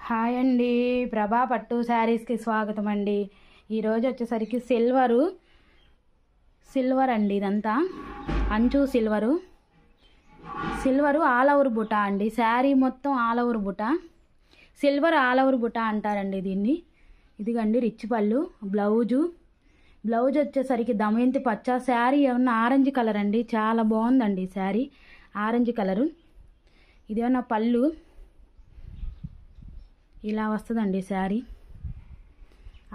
Hi అండి, ప్రభా పట్టు శారీస్కి స్వాగతం అండి. ఈరోజు వచ్చేసరికి సిల్వర్ అండి. ఇదంతా అంచు సిల్వరు ఆల్ ఓవర్ బుటా అండి. శారీ మొత్తం ఆల్ ఓవర్ బుటా, సిల్వర్ ఆల్ ఓవర్ బుటా అంటారండి దీన్ని. ఇదిగండి రిచ్ పళ్ళు. బ్లౌజ్ వచ్చేసరికి దమయంతి పచ్చ. శారీ ఏమన్నా ఆరెంజ్ కలర్ అండి, చాలా బాగుందండి శారీ, ఆరెంజ్ కలరు. ఇదేమన్నా పళ్ళు ఇలా వస్తుందండి శారీ,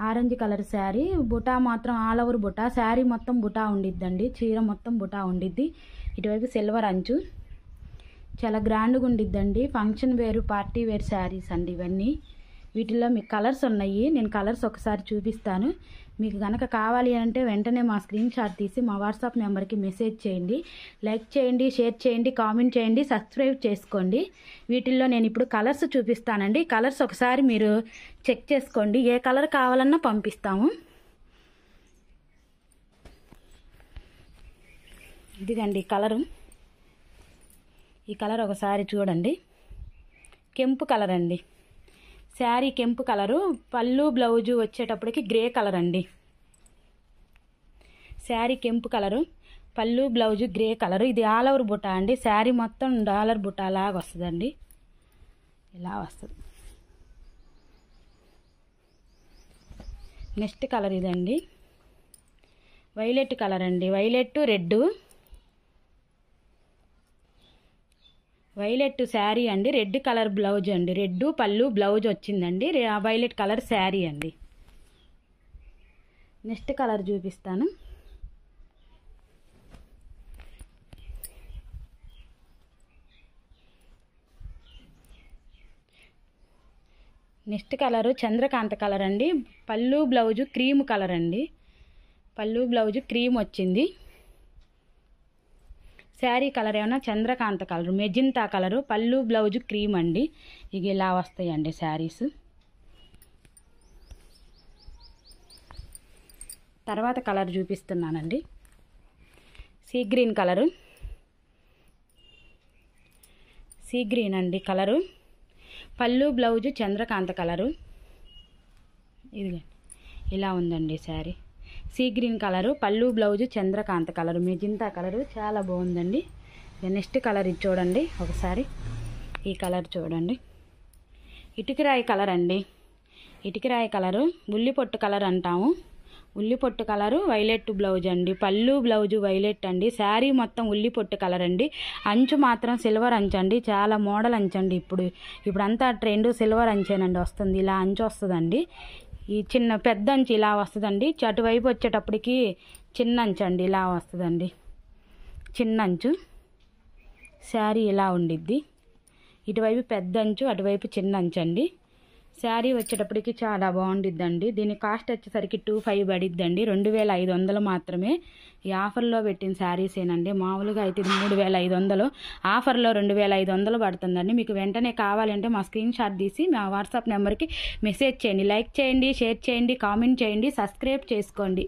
ఆరెంజ్ కలర్ శారీ. బుటా మాత్రం ఆల్ ఓవర్ బుటా, శారీ మొత్తం బుటా ఉండిద్దండి, చీర మొత్తం బుటా ఉండిద్ది. ఇటువైపు సిల్వర్ అంచు, చాలా గ్రాండ్గా ఉండిద్దండి. ఫంక్షన్ వేరు, పార్టీ వేర్ శారీస్ అండి ఇవన్నీ. వీటిల్లో మీకు కలర్స్ ఉన్నాయి, నేను కలర్స్ ఒకసారి చూపిస్తాను. మీకు కనుక కావాలి అంటే వెంటనే మా స్క్రీన్ షాట్ తీసి మా వాట్సాప్ నెంబర్కి మెసేజ్ చేయండి. లైక్ చేయండి, షేర్ చేయండి, కామెంట్ చేయండి, సబ్స్క్రైబ్ చేసుకోండి. వీటిల్లో నేను ఇప్పుడు కలర్స్ చూపిస్తానండి. కలర్స్ ఒకసారి మీరు చెక్ చేసుకోండి, ఏ కలర్ కావాలన్నా పంపిస్తాము. ఇదిగండి కలరు, ఈ కలర్ ఒకసారి చూడండి. కెంపు కలర్ అండి శారీ, కెంపు కలరు. పళ్ళు బ్లౌజు వచ్చేటప్పటికి గ్రే కలర్ అండి. శారీ కెంపు కలరు, పళ్ళు బ్లౌజు గ్రే కలరు. ఇది ఆల్ ఓవర్ బుటా అండి, శారీ మొత్తం డాలర్ బుటా లాగా వస్తుందండి, ఇలా వస్తుంది. నెక్స్ట్ కలర్ ఇదండి, వైలెట్ కలర్ అండి. వైలెట్ శారీ అండి, రెడ్ కలర్ బ్లౌజ్ అండి. రెడ్ పళ్ళు బ్లౌజ్ వచ్చిందండి, వైలెట్ కలర్ శారీ అండి. నెక్స్ట్ కలర్ చూపిస్తాను. నెక్స్ట్ కలరు చంద్రకాంత కలర్ అండి. పళ్ళు బ్లౌజు క్రీమ్ కలర్ అండి, పళ్ళు బ్లౌజు క్రీమ్ వచ్చింది. శారీ కలర్ ఏమన్నా చంద్రకాంత కలరు, మెజింతా కలరు, పళ్ళు బ్లౌజు క్రీమ్ అండి. ఇక ఇలా వస్తాయండి శారీస్. తర్వాత కలర్ చూపిస్తున్నానండి, sea green colour. Sea green అండి కలరు, పళ్ళు బ్లౌజు చంద్రకాంత కలరు. ఇది ఇలా ఉందండి శారీ, సీ గ్రీన్ కలరు, పళ్ళు బ్లౌజు చంద్రకాంత కలరు, మెజింతా కలరు, చాలా బాగుందండి. నెక్స్ట్ కలర్ ఇది చూడండి ఒకసారి, ఈ కలర్ చూడండి. ఇటుకరాయి కలర్ అండి. ఇటుకరాయి కలరు, ఉల్లిపొట్టు కలర్ అంటాము. ఉల్లిపొట్టు కలరు, వైలెట్ బ్లౌజ్ అండి. పళ్ళు బ్లౌజు వైలెట్ అండి. శారీ మొత్తం ఉల్లిపొట్టు కలర్ అండి. అంచు మాత్రం సిల్వర్ అంచు అండి, చాలా మోడల్ అంచు అండి. ఇప్పుడంతా ట్రెండ్ సిల్వర్ అంచేనండి వస్తుంది, ఇలా అంచు వస్తుందండి. ఈ చిన్న పెద్ద అంచు ఇలా వస్తుందండి. అటువైపు వచ్చేటప్పటికి చిన్న అంచు అండి, ఇలా వస్తుందండి చిన్న అంచు. శారీ ఇలా ఉండిద్ది, ఇటువైపు పెద్ద అంచు, అటువైపు చిన్న అంచు అండి. శారీ వచ్చేటప్పటికి చాలా బాగుండిద్దండి. దీని కాస్ట్ వచ్చేసరికి 2500 పడిద్దండి, 2500 మాత్రమే. ఈ ఆఫర్లో పెట్టిన శారీసేనండి. మామూలుగా అయితే ఇది 3500, ఆఫర్లో 2500 పడుతుందండి. మీకు వెంటనే కావాలంటే మా స్క్రీన్ షాట్ తీసి మా వాట్సాప్ నెంబర్కి మెసేజ్ చేయండి. లైక్ చేయండి, షేర్ చేయండి, కామెంట్ చేయండి, సబ్స్క్రైబ్ చేసుకోండి.